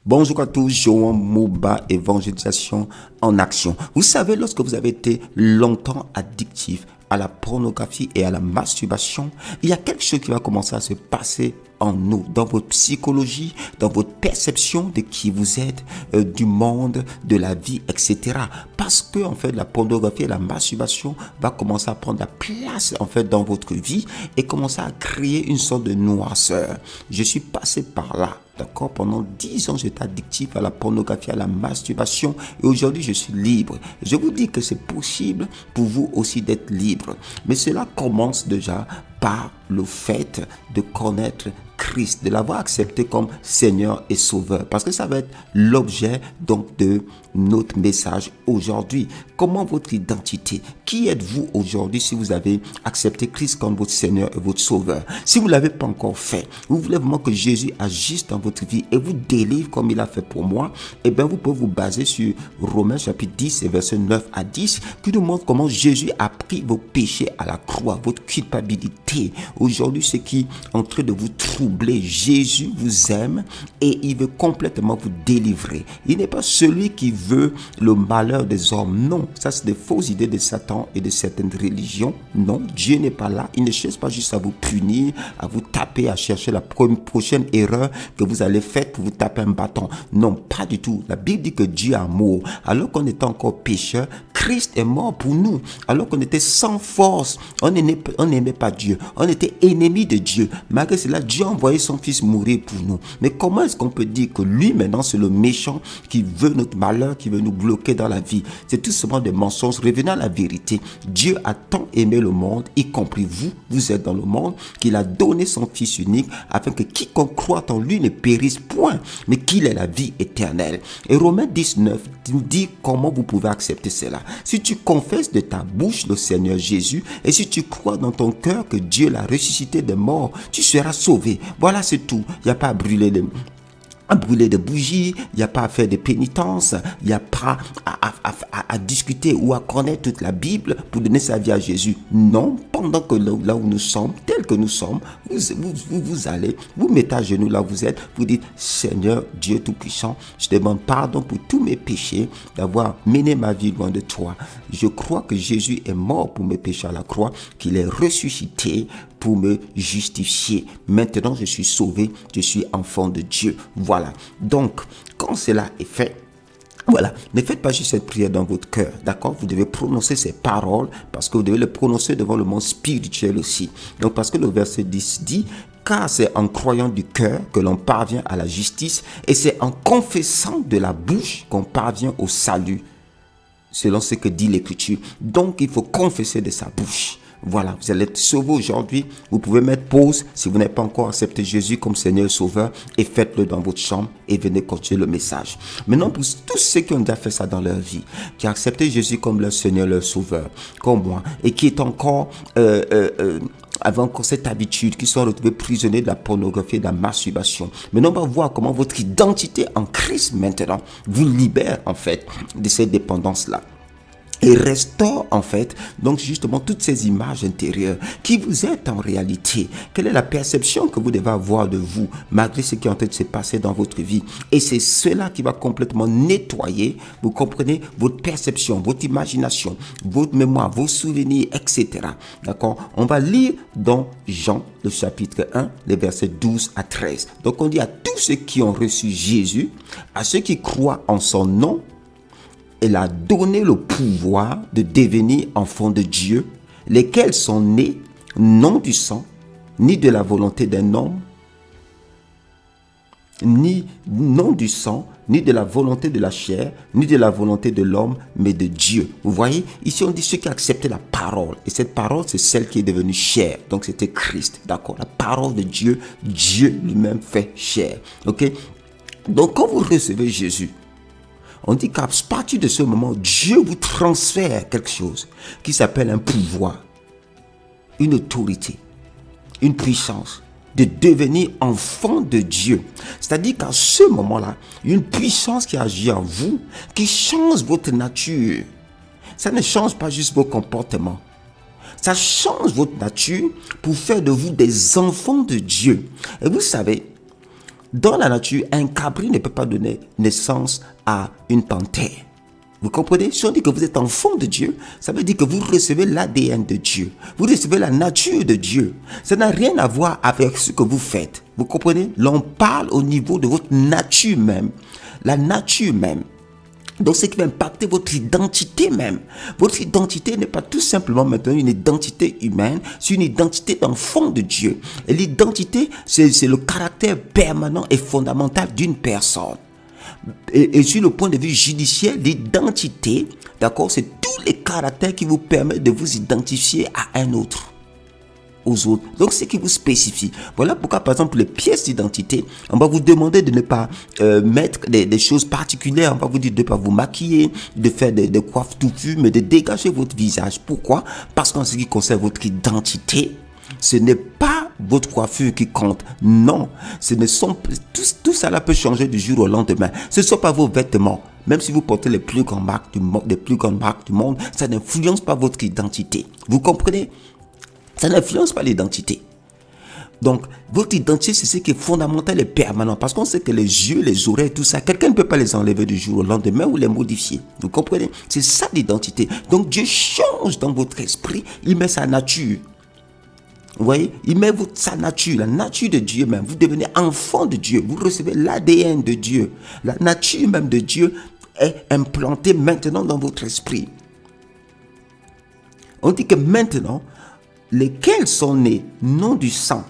Bonjour à tous, Joan Moba, évangélisation en action. Vous savez, lorsque vous avez été longtemps addictif à la pornographie et à la masturbation, il y a quelque chose qui va commencer à se passer en nous, dans votre psychologie, dans votre perception de qui vous êtes, du monde, de la vie, etc. Parce que, en fait, la pornographie et la masturbation va commencer à prendre la place, en fait, dans votre vie et commencer à créer une sorte de noirceur. Je suis passé par là. D'accord, pendant 10 ans, j'étais addictif à la pornographie, à la masturbation. Et aujourd'hui, je suis libre. Je vous dis que c'est possible pour vous aussi d'être libre. Mais cela commence déjà par le fait de connaître Christ, de l'avoir accepté comme Seigneur et Sauveur. Parce que ça va être l'objet donc de notre message aujourd'hui. Comment votre identité? Qui êtes-vous aujourd'hui si vous avez accepté Christ comme votre Seigneur et votre Sauveur? Si vous ne l'avez pas encore fait, vous voulez vraiment que Jésus agisse dans votre vie et vous délivre comme il a fait pour moi, eh bien vous pouvez vous baser sur Romains chapitre 10 et versets 9 à 10 qui nous montre comment Jésus a pris vos péchés à la croix, votre culpabilité. Aujourd'hui, ce qui est en train de vous troubler, Jésus vous aime et il veut complètement vous délivrer. Il n'est pas celui qui veut le malheur des hommes. Non, ça c'est des fausses idées de Satan et de certaines religions. Non, Dieu n'est pas là. Il ne cherche pas juste à vous punir, à vous taper, à chercher la prochaine erreur que vous allez faire pour vous taper un bâton. Non, pas du tout. La Bible dit que Dieu est amour. Alors qu'on était encore pécheurs, Christ est mort pour nous. Alors qu'on était sans force, on n'aimait pas Dieu. On était ennemis de Dieu. Malgré cela, Dieu a envoyé son fils mourir pour nous. Mais comment est-ce qu'on peut dire que lui, maintenant, c'est le méchant qui veut notre malheur, qui veut nous bloquer dans la vie? C'est tout simplement des mensonges. Revenons à la vérité. Dieu a tant aimé le monde, y compris vous, vous êtes dans le monde, qu'il a donné son fils unique afin que quiconque croit en lui ne périsse point, mais qu'il ait la vie éternelle. Et Romains 19 nous dit comment vous pouvez accepter cela. Si tu confesses de ta bouche le Seigneur Jésus et si tu crois dans ton cœur que Dieu l'a ressuscité des morts, tu seras sauvé. Voilà, c'est tout. Il n'y a pas à brûler des bougies, il n'y a pas à faire des pénitences, il n'y a pas à discuter ou à connaître toute la Bible pour donner sa vie à Jésus. Non, pendant que là où nous sommes, tel que nous sommes, vous allez, vous mettez à genoux là où vous êtes, vous dites, Seigneur Dieu Tout-Puissant, je demande pardon pour tous mes péchés, d'avoir mené ma vie loin de toi. Je crois que Jésus est mort pour mes péchés à la croix, qu'il est ressuscité pour me justifier. Maintenant, je suis sauvé, je suis enfant de Dieu. Voilà. Donc, quand cela est fait, voilà, ne faites pas juste cette prière dans votre cœur, d'accord? Vous devez prononcer ces paroles parce que vous devez les prononcer devant le monde spirituel aussi. Donc, parce que le verset 10 dit, car c'est en croyant du cœur que l'on parvient à la justice et c'est en confessant de la bouche qu'on parvient au salut, selon ce que dit l'Écriture. Donc, il faut confesser de sa bouche. Voilà, vous allez être sauvé aujourd'hui. Vous pouvez mettre pause si vous n'avez pas encore accepté Jésus comme Seigneur et Sauveur et faites-le dans votre chambre et venez continuer le message. Maintenant, pour tous ceux qui ont déjà fait ça dans leur vie, qui ont accepté Jésus comme leur Seigneur, leur Sauveur, comme moi, et qui est encore avaient encore cette habitude, qui sont retrouvés prisonniers de la pornographie et de la masturbation. Maintenant, on va voir comment votre identité en Christ maintenant vous libère en fait de cette dépendance-là. Et restaure en fait donc justement toutes ces images intérieures qui vous êtes en réalité. Quelle est la perception que vous devez avoir de vous malgré ce qui est en train de se passer dans votre vie? Et c'est cela qui va complètement nettoyer, vous comprenez, votre perception, votre imagination, votre mémoire, vos souvenirs, etc. D'accord? On va lire dans Jean le chapitre 1, les versets 12 à 13. Donc on dit à tous ceux qui ont reçu Jésus, à ceux qui croient en son nom, elle a donné le pouvoir de devenir enfants de Dieu, lesquels sont nés non du sang, ni de la volonté d'un homme, ni non du sang, ni de la volonté de la chair, ni de la volonté de l'homme, mais de Dieu. Vous voyez, ici on dit ceux qui ont accepté la parole. Et cette parole, c'est celle qui est devenue chair. Donc c'était Christ, d'accord? La parole de Dieu, Dieu lui-même fait chair. Ok? Donc quand vous recevez Jésus, on dit qu'à partir de ce moment, Dieu vous transfère quelque chose qui s'appelle un pouvoir, une autorité, une puissance de devenir enfant de Dieu. C'est-à-dire qu'à ce moment-là, il y a une puissance qui agit en vous, qui change votre nature. Ça ne change pas juste vos comportements. Ça change votre nature pour faire de vous des enfants de Dieu. Et vous savez, Dans la nature, un cabri ne peut pas donner naissance à une panthère. Vous comprenez? Si on dit que vous êtes enfant de Dieu, ça veut dire que vous recevez l'ADN de Dieu. Vous recevez la nature de Dieu. Ça n'a rien à voir avec ce que vous faites. Vous comprenez? L'on parle au niveau de votre nature même. La nature même. Donc, ce qui va impacter votre identité même. Votre identité n'est pas tout simplement maintenant une identité humaine, c'est une identité d'enfant de Dieu. Et l'identité, c'est le caractère permanent et fondamental d'une personne. Et sur le point de vue judiciaire, l'identité, d'accord, c'est tous les caractères qui vous permettent de vous identifier à un autre, aux autres. Donc, ce qui vous spécifie. Voilà pourquoi, par exemple, les pièces d'identité, on va vous demander de ne pas mettre des choses particulières. On va vous dire de ne pas vous maquiller, de faire des coiffes touffues, mais de dégager votre visage. Pourquoi? Parce qu'en ce qui concerne votre identité, ce n'est pas votre coiffure qui compte. Non, ce ne sont tout ça là peut changer du jour au lendemain. Ce ne sont pas vos vêtements. Même si vous portez les plus grandes marques du monde, ça n'influence pas votre identité. Vous comprenez? Ça n'influence pas l'identité. Donc, votre identité, c'est ce qui est fondamental et permanent. Parce qu'on sait que les yeux, les oreilles, tout ça, quelqu'un ne peut pas les enlever du jour au lendemain ou les modifier. Vous comprenez? C'est ça l'identité. Donc, Dieu change dans votre esprit. Il met sa nature. Vous voyez, il met sa nature, la nature de Dieu même. Vous devenez enfant de Dieu. Vous recevez l'ADN de Dieu. La nature même de Dieu est implantée maintenant dans votre esprit. On dit que maintenant, lesquels sont nés, non du sang.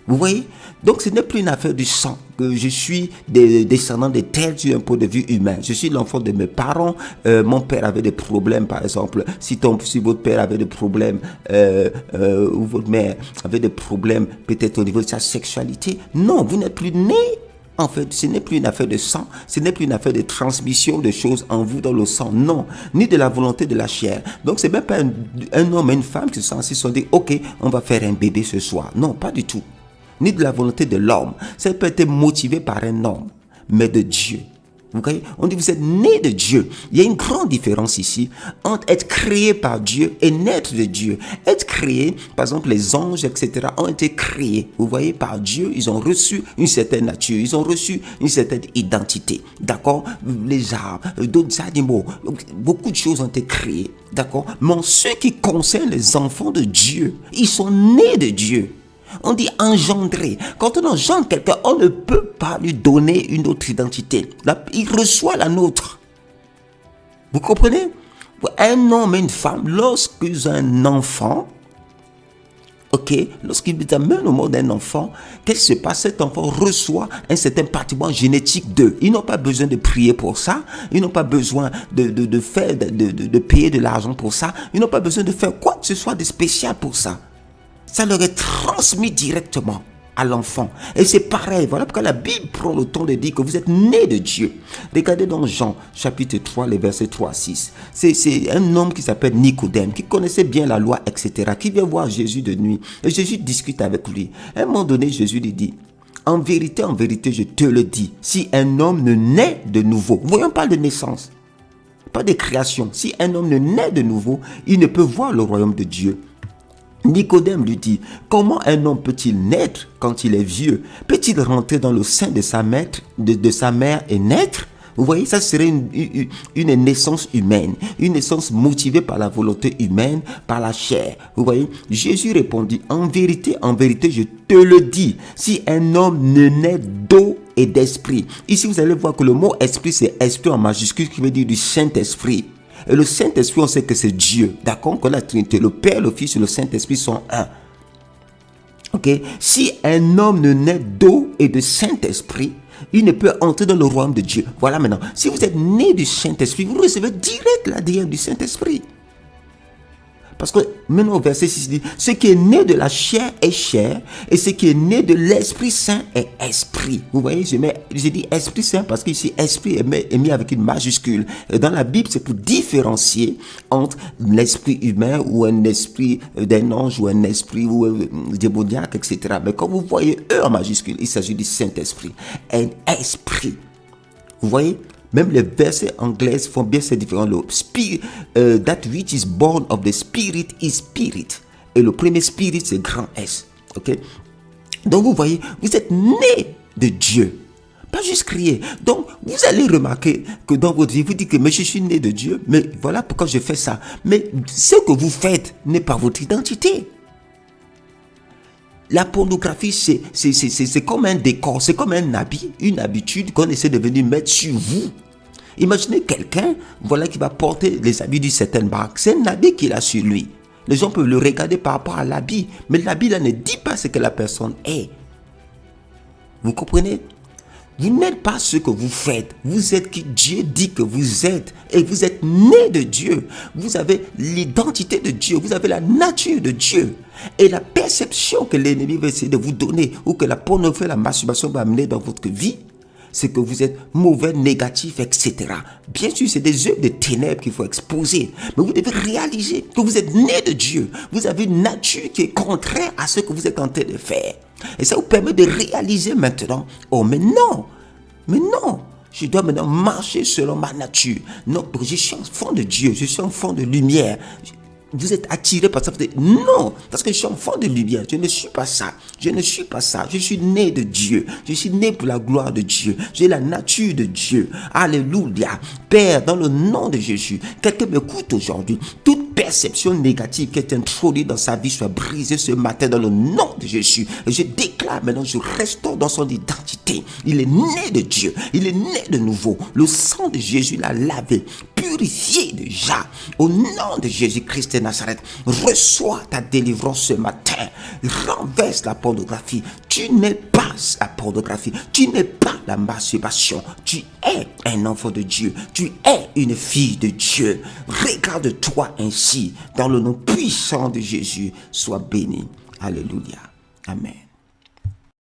Vous voyez? Donc, ce n'est plus une affaire du sang, que je suis descendant de tel sur un point de vue humain. Je suis l'enfant de mes parents. Mon père avait des problèmes, par exemple. Si votre père avait des problèmes, ou votre mère avait des problèmes, peut-être au niveau de sa sexualité. Non, vous n'êtes plus né. En fait, ce n'est plus une affaire de sang, ce n'est plus une affaire de transmission de choses en vous dans le sang, non, ni de la volonté de la chair. Donc, c'est même pas un homme et une femme qui sont censés dire, ok, on va faire un bébé ce soir. Non, pas du tout. Ni de la volonté de l'homme. Ça peut être motivé par un homme, mais de Dieu. Vous voyez, on dit vous êtes né de Dieu. Il y a une grande différence ici entre être créé par Dieu et naître de Dieu. Être créé, par exemple les anges, etc., ont été créés. Vous voyez, par Dieu, ils ont reçu une certaine nature, ils ont reçu une certaine identité. D'accord? Les arbres, d'autres animaux, beaucoup de choses ont été créées. D'accord? Mais en ce qui concerne les enfants de Dieu, ils sont nés de Dieu. On dit engendrer. Quand on engendre quelqu'un, on ne peut pas lui donner une autre identité. Là, il reçoit la nôtre. Vous comprenez? Un homme et une femme, lorsqu'ils ont un enfant, ok, lorsqu'ils amènent au monde un enfant, qu'est-ce qui se passe? Cet enfant reçoit un certain patrimoine génétique d'eux. Ils n'ont pas besoin de prier pour ça. Ils n'ont pas besoin de payer de l'argent pour ça. Ils n'ont pas besoin de faire quoi que ce soit de spécial pour ça. Ça leur est transmis directement à l'enfant. Et c'est pareil. Voilà pourquoi la Bible prend le temps de dire que vous êtes nés de Dieu. Regardez dans Jean, chapitre 3, les versets 3 à 6. C'est un homme qui s'appelle Nicodème, qui connaissait bien la loi, etc., qui vient voir Jésus de nuit. Et Jésus discute avec lui. À un moment donné, Jésus lui dit, en vérité, je te le dis, si un homme ne naît de nouveau, voyons pas de naissance, pas de création. Si un homme ne naît de nouveau, il ne peut voir le royaume de Dieu. Nicodème lui dit, comment un homme peut-il naître quand il est vieux? Peut-il rentrer dans le sein de sa mère et naître? Vous voyez, ça serait une naissance humaine, une naissance motivée par la volonté humaine, par la chair. Vous voyez, Jésus répondit, en vérité, je te le dis, si un homme ne naît d'eau et d'esprit. Ici, vous allez voir que le mot esprit, c'est esprit en majuscule qui veut dire du Saint-Esprit. Et le Saint-Esprit, on sait que c'est Dieu. D'accord? Que la Trinité, le Père, le Fils et le Saint-Esprit sont un. Ok? Si un homme ne naît d'eau et de Saint-Esprit, il ne peut entrer dans le royaume de Dieu. Voilà maintenant. Si vous êtes né du Saint-Esprit, vous recevez direct l'ADN du Saint-Esprit. Parce que maintenant au verset 6 dit, ce qui est né de la chair est chair, et ce qui est né de l'Esprit Saint est esprit. Vous voyez, j'ai dit Esprit Saint parce qu'ici Esprit est mis avec une majuscule. Et dans la Bible, c'est pour différencier entre l'esprit humain ou un esprit d'un ange ou un esprit ou démoniaque, etc. Mais quand vous voyez E en majuscule, il s'agit du Saint-Esprit. Un esprit. Vous voyez? Même les versets anglais font bien ces différents lots. That which is born of the spirit is spirit. Et le premier spirit, c'est grand S. Ok? Donc vous voyez, vous êtes né de Dieu. Pas juste crier. Donc, vous allez remarquer que dans votre vie, vous dites que mais je suis né de Dieu, mais voilà pourquoi je fais ça. Mais ce que vous faites n'est pas votre identité. La pornographie, c'est comme un décor, c'est comme un habit, une habitude qu'on essaie de venir mettre sur vous. Imaginez quelqu'un, voilà, qui va porter les habits d'une certaine marque. C'est un habit qu'il a sur lui. Les gens peuvent le regarder par rapport à l'habit, mais l'habit là ne dit pas ce que la personne est. Vous comprenez? Vous n'êtes pas ce que vous faites. Vous êtes qui Dieu dit que vous êtes. Et vous êtes né de Dieu. Vous avez l'identité de Dieu. Vous avez la nature de Dieu. Et la perception que l'ennemi va essayer de vous donner, ou que la pornographie, la masturbation va amener dans votre vie, c'est que vous êtes mauvais, négatif, etc. Bien sûr, c'est des œuvres de ténèbres qu'il faut exposer. Mais vous devez réaliser que vous êtes né de Dieu. Vous avez une nature qui est contraire à ce que vous êtes en train de faire. Et ça vous permet de réaliser maintenant, oh mais non, je dois maintenant marcher selon ma nature. Non, je suis enfant de Dieu, je suis enfant de lumière. Vous êtes attiré par ça. Non, parce que je suis enfant de lumière. Je ne suis pas ça. Je ne suis pas ça. Je suis né de Dieu. Je suis né pour la gloire de Dieu. J'ai la nature de Dieu. Alléluia. Père, dans le nom de Jésus, quelqu'un m'écoute aujourd'hui. Toute perception négative qui est introduite dans sa vie soit brisée ce matin dans le nom de Jésus. Et je déclare maintenant, je restaure dans son identité. Il est né de Dieu. Il est né de nouveau. Le sang de Jésus l'a lavé, purifié déjà. Au nom de Jésus-Christ de Nazareth, reçois ta délivrance ce matin. Renverse la pornographie. Tu n'es pas la pornographie. Tu n'es pas la masturbation. Tu es un enfant de Dieu. Tu es une fille de Dieu. Regarde-toi ainsi. Dans le nom puissant de Jésus, sois béni. Alléluia. Amen.